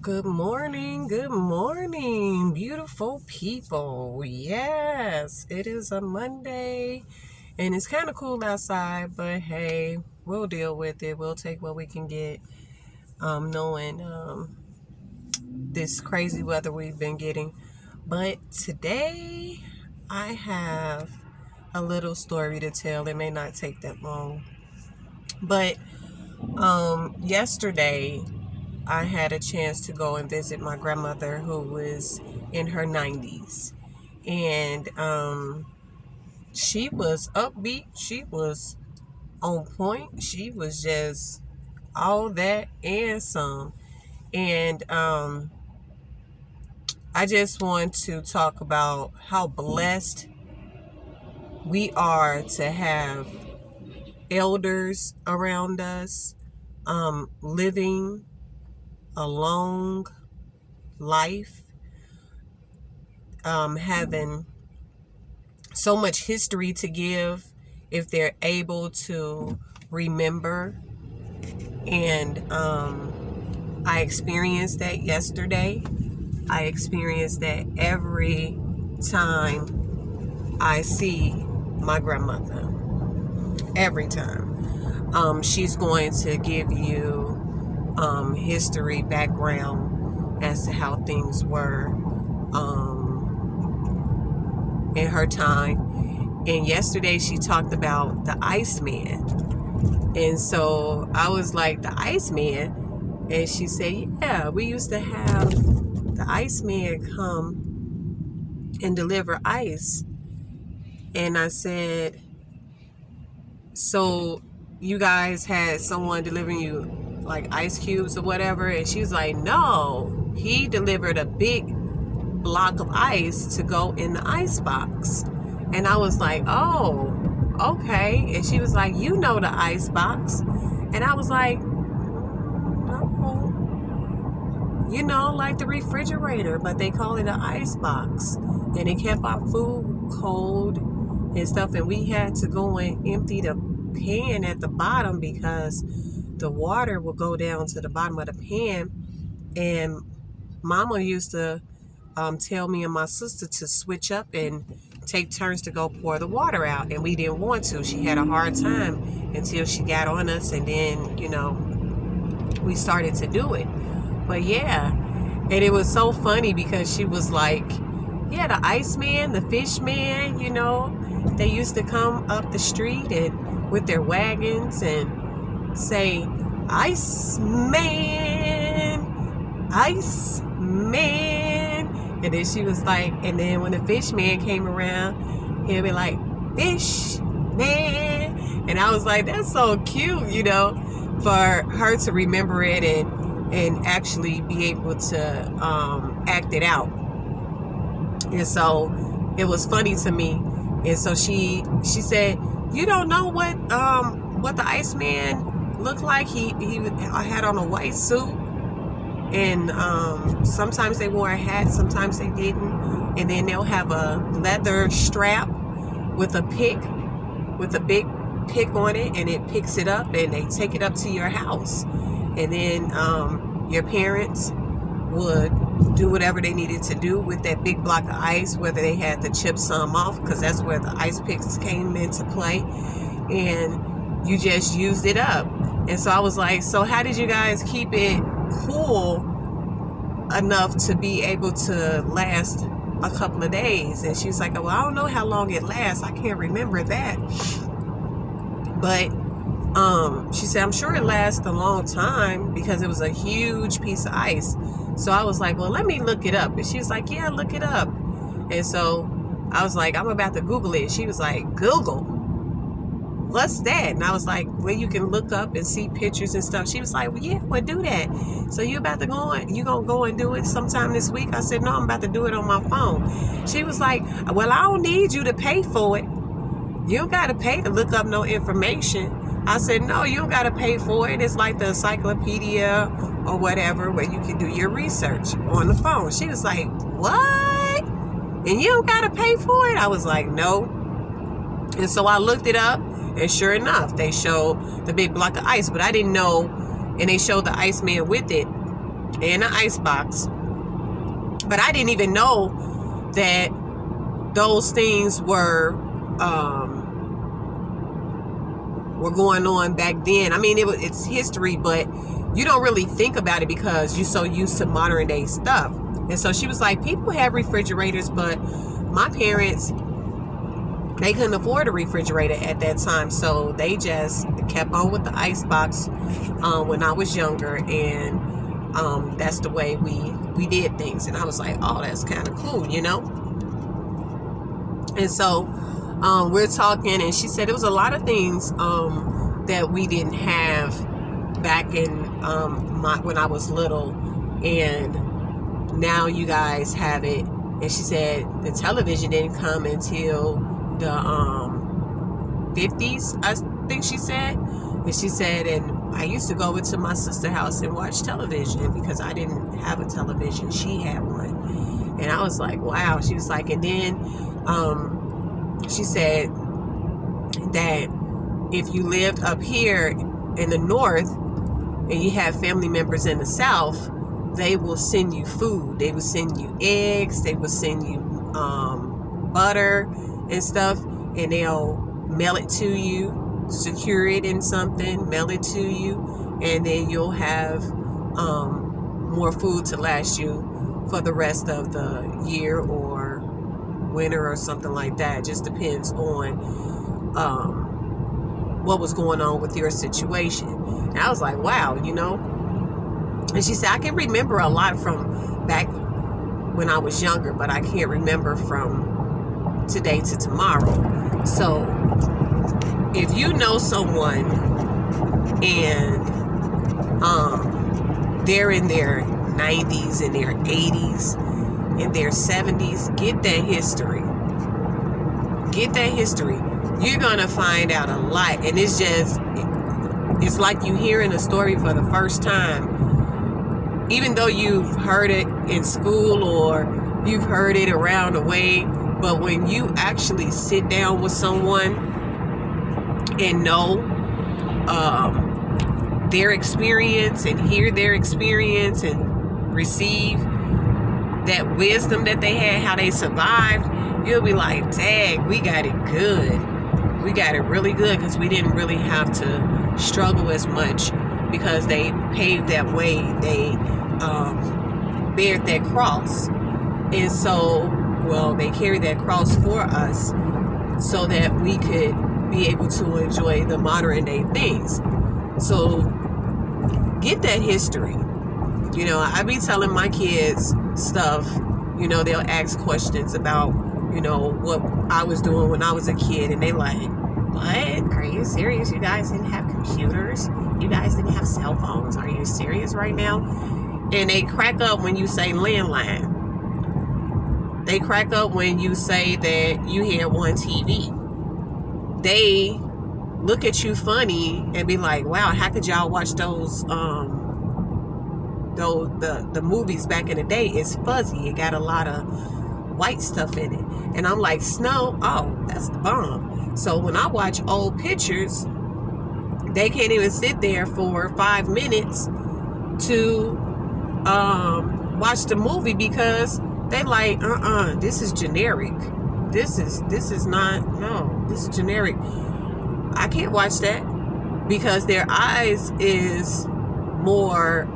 Good morning, beautiful people. Yes, it is a Monday and it's kind of cool outside, but hey, we'll deal with it. We'll take what we can get, knowing this crazy weather we've been getting. But today, I have a little story to tell. It may not take that long. But yesterday, I had a chance to go and visit my grandmother who was in her 90s. And she was upbeat. She was on point. She was just all that and some. And I just want to talk about how blessed we are to have elders around us, living a long life, having so much history to give if they're able to remember. And I experienced that yesterday. I experienced that every time I see my grandmother. Every time. She's going to give you history, background as to how things were in her time. And yesterday she talked about the Iceman. And so I was like, the Iceman? And she said, yeah, we used to have the Iceman come and deliver ice. And I said, so you guys had someone delivering you like ice cubes or whatever? And she was like, no, he delivered a big block of ice to go in the ice box. And I was like, oh, okay. And she was like, you know the ice box. And I was like, no, you know, like the refrigerator, but they call it an ice box. And it kept our food cold and stuff. And we had to go and empty the pan at the bottom because the water would go down to the bottom of the pan. And Mama used to tell me and my sister to switch up and take turns to go pour the water out, and we didn't want to. She had a hard time until she got on us, and then we started to do it. But yeah, and it was so funny because she was like, yeah, the Iceman, the Fishman, they used to come up the street and with their wagons and say, Iceman, Iceman. And then she was like, and then when the fish man came around, he'll be like, fish man. And I was like, that's so cute, for her to remember it and actually be able to act it out. And so it was funny to me. And so she said, you don't know what the Iceman looked like? He had on a white suit. And sometimes they wore a hat, sometimes they didn't. And then they'll have a leather strap with a pick, with a big pick on it, and it picks it up, and they take it up to your house. And then your parents would do whatever they needed to do with that big block of ice, whether they had to chip some off, because that's where the ice picks came into play. And you just used it up. And so I was like, so how did you guys keep it cool enough to be able to last a couple of days? And she's like, well, I don't know how long it lasts. I can't remember that. But she said, I'm sure it lasts a long time because it was a huge piece of ice. So I was like, well, let me look it up. And she was like, yeah, look it up. And so I was like, I'm about to Google it. She was like, Google? What's that? And I was like, well, you can look up and see pictures and stuff. She was like, well, yeah, well, do that. So you about to go on, you gonna go and do it sometime this week? I said, no, I'm about to do it on my phone. She was like, well, I don't need you to pay for it. You don't gotta pay to look up no information. I said, no, you don't gotta pay for it. It's like the encyclopedia or whatever where you can do your research on the phone. She was like, what? And you don't gotta pay for it? I was like, no. And so I looked it up. And sure enough, they showed the big block of ice, but I didn't know, and they showed the Iceman with it. in an ice box. But I didn't even know that those things were going on back then. I mean, it's history, but you don't really think about it because you're so used to modern day stuff. And so she was like, people have refrigerators, but my parents, they couldn't afford a refrigerator at that time, so they just kept on with the ice box when I was younger, and that's the way we did things. And I was like, oh, that's kind of cool, you know. And so we're talking, and she said it was a lot of things that we didn't have back in when I was little, and now you guys have it. And she said the television didn't come until the 50s, I think she said. And she said, and I used to go into my sister's house and watch television because I didn't have a television. She had one. And I was like, wow. She was like, and then she said that if you lived up here in the north and you have family members in the south, they will send you food. They will send you eggs. They will send you butter and stuff, and they'll mail it to you, secure it in something, mail it to you, and then you'll have more food to last you for the rest of the year or winter or something like that. It just depends on what was going on with your situation. And I was like, wow, you know. And she said, I can remember a lot from back when I was younger, but I can't remember from today to tomorrow. So if you know someone and they're in their 90s and their 80s and their 70s, get that history. Get that history. You're gonna find out a lot. And it's like you hearing a story for the first time. Even though you've heard it in school or you've heard it around the way, but when you actually sit down with someone and know their experience and hear their experience and receive that wisdom that they had, how they survived, you'll be like, dang, we got it good. We got it really good because we didn't really have to struggle as much because they paved that way. They bared that cross. And so, well, they carried that cross for us so that we could be able to enjoy the modern day things. So get that history. You know, I be telling my kids stuff, you know, they'll ask questions about, you know, what I was doing when I was a kid, and they like, what? Are you serious? You guys didn't have computers? You guys didn't have cell phones? Are you serious right now? And they crack up when you say landline. They crack up when you say that you had one TV. They look at you funny and be like, wow, how could y'all watch those the movies back in the day? It's fuzzy. It got a lot of white stuff in it. And I'm like, snow? Oh, that's the bomb. So when I watch old pictures, they can't even sit there for 5 minutes to watch the movie because they like, this is generic. This is not, no, this is generic. I can't watch that because their eyes is more,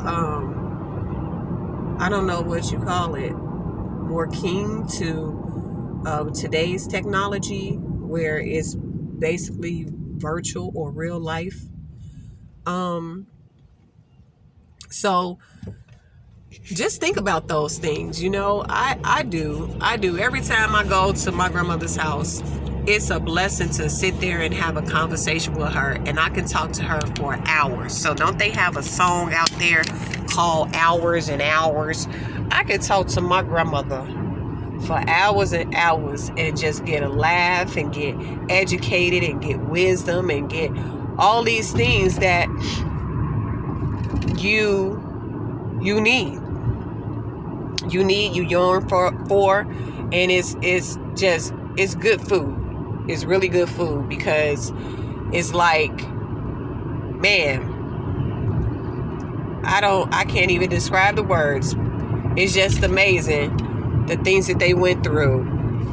I don't know what you call it, more keen to today's technology where it's basically virtual or real life. So just think about those things, you know. I do every time I go to my grandmother's house. It's a blessing to sit there and have a conversation with her, and I can talk to her for hours. So don't they have a song out there called Hours and Hours? I could talk to my grandmother for hours and hours and just get a laugh and get educated and get wisdom and get all these things that you need. You yearn for, and it's good food. It's really good food because it's like, man, I can't even describe the words. It's just amazing the things that they went through.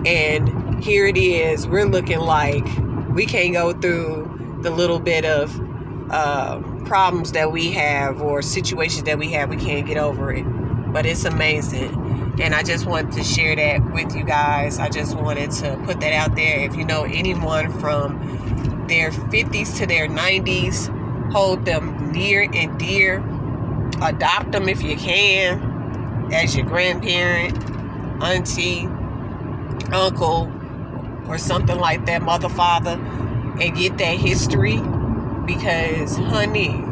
And here it is. We're looking like we can't go through the little bit of problems that we have or situations that we have. We can't get over it. But it's amazing. And I just wanted to share that with you guys. I just wanted to put that out there. If you know anyone from their 50s to their 90s, hold them near and dear. Adopt them if you can, as your grandparent, auntie, uncle, or something like that, mother, father, and get that history, because, honey,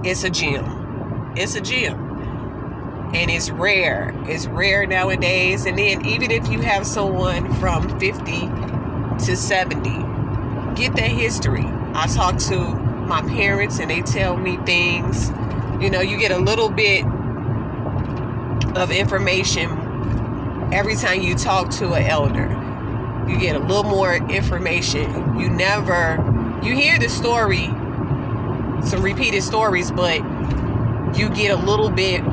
it's a gem. It's a gem. And it's rare. It's rare nowadays. And then even if you have someone from 50 to 70, get that history. I talk to my parents and they tell me things. You know, you get a little bit of information every time you talk to an elder. You get a little more information. You hear the story, some repeated stories, but you get a little bit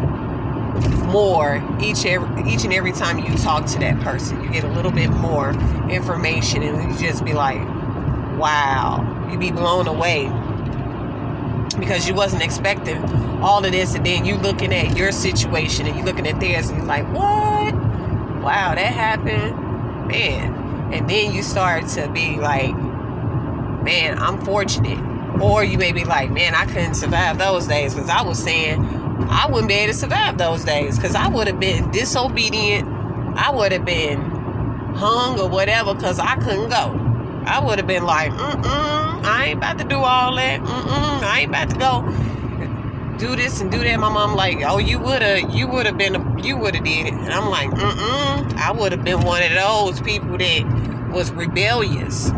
more each and every time you talk to that person. You get a little bit more information, and you just be like, wow. You be blown away because you wasn't expecting all of this, and then you looking at your situation and you looking at theirs and you're like, what? Wow, that happened, man. And then you start to be like, man, I'm fortunate. Or you may be like, man, I couldn't survive those days, because I was saying I wouldn't be able to survive those days, because I would have been disobedient. I would have been hung or whatever, because I couldn't go. I would have been like, I ain't about to do all that. I ain't about to go do this and do that. My mom like, oh, you would have did it. And I'm like, I would have been one of those people that was rebellious,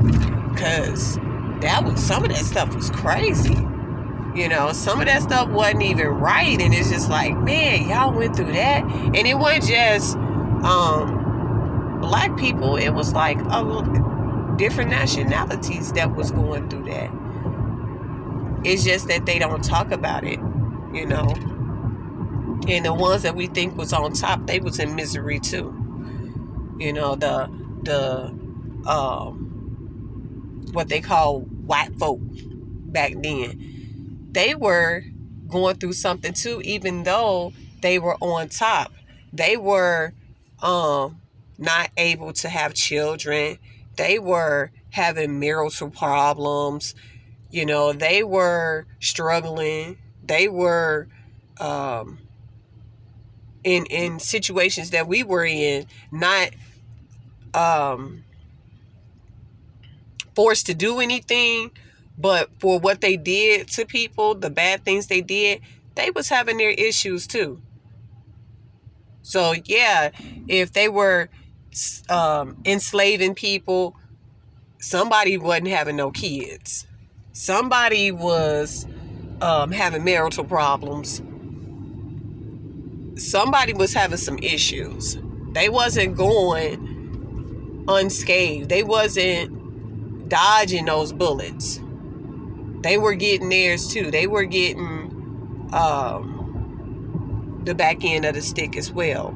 because some of that stuff was crazy. You know, some of that stuff wasn't even right. And it's just like, man, y'all went through that. And it wasn't just black people. It was like different nationalities that was going through that. It's just that they don't talk about it, you know. And the ones that we think was on top, they was in misery too. You know, the what they call white folk back then. They were going through something too, even though they were on top. They were not able to have children. They were having marital problems. You know, they were struggling. They were in situations that we were in, not forced to do anything. But for what they did to people, the bad things they did, they was having their issues too. So yeah, if they were enslaving people, somebody wasn't having no kids. Somebody was having marital problems. Somebody was having some issues. They wasn't going unscathed. They wasn't dodging those bullets. They were getting theirs too. They were getting the back end of the stick as well.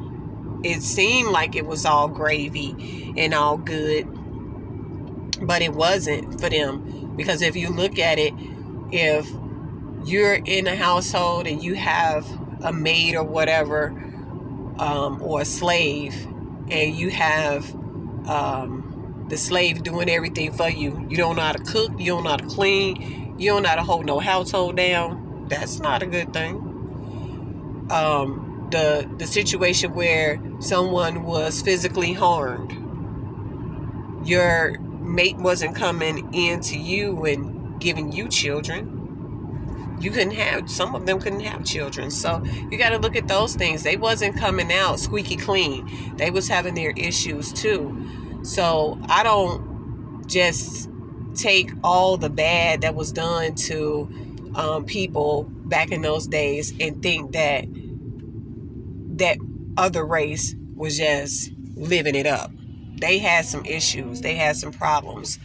It seemed like it was all gravy and all good, but it wasn't for them. Because if you look at it, if you're in a household and you have a maid or whatever, or a slave, and you have the slave doing everything for you, you don't know how to cook, you don't know how to clean, you don't know how to hold no household down, that's not a good thing. The situation where someone was physically harmed, your mate wasn't coming into you and giving you children. Some of them couldn't have children. So you got to look at those things. They wasn't coming out squeaky clean. They was having their issues too. So I don't just take all the bad that was done to people back in those days and think that other race was just living it up. They had some issues. They had some problems.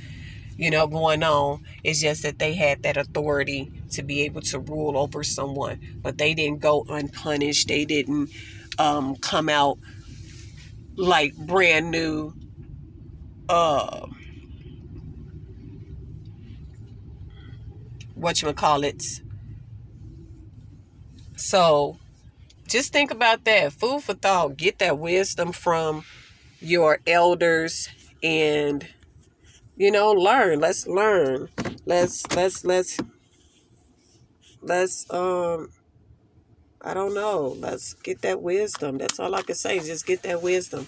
going on. It's just that they had that authority to be able to rule over someone, but they didn't go unpunished. They didn't come out like brand new. Uh, whatchamacallits. So just think about that. Food for thought. Get that wisdom from your elders and learn. Let's learn. Let's I don't know. Let's get that wisdom. That's all I can say. Just get that wisdom.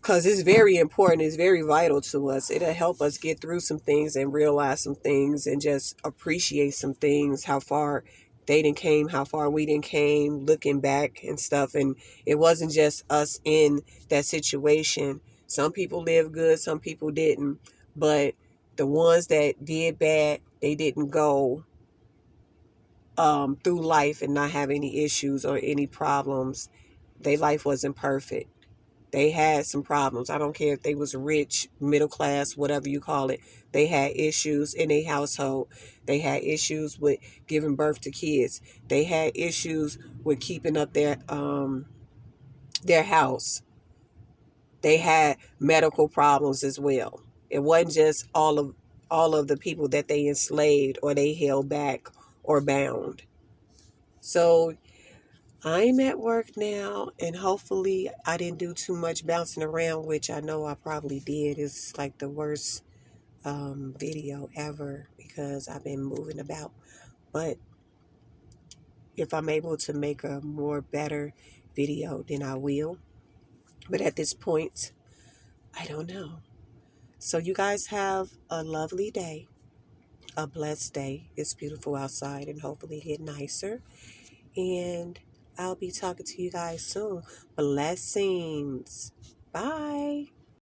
Because it's very important. It's very vital to us. It'll help us get through some things and realize some things and just appreciate some things, how far they didn't came, how far we didn't came, looking back and stuff. And it wasn't just us in that situation. Some people lived good, some people didn't. But the ones that did bad, they didn't go through life and not have any issues or any problems. Their life wasn't perfect. They had some problems. I don't care if they was rich, middle class, whatever you call it. They had issues in their household. They had issues with giving birth to kids. They had issues with keeping up their house. They had medical problems as well. It wasn't just all of the people that they enslaved or they held back or bound. So I'm at work now, and hopefully I didn't do too much bouncing around, which I know I probably did. It's like the worst video ever because I've been moving about. But if I'm able to make a more better video, then I will. But at this point, I don't know. So you guys have a lovely day, a blessed day. It's beautiful outside and hopefully get nicer. And I'll be talking to you guys soon. Blessings. Bye.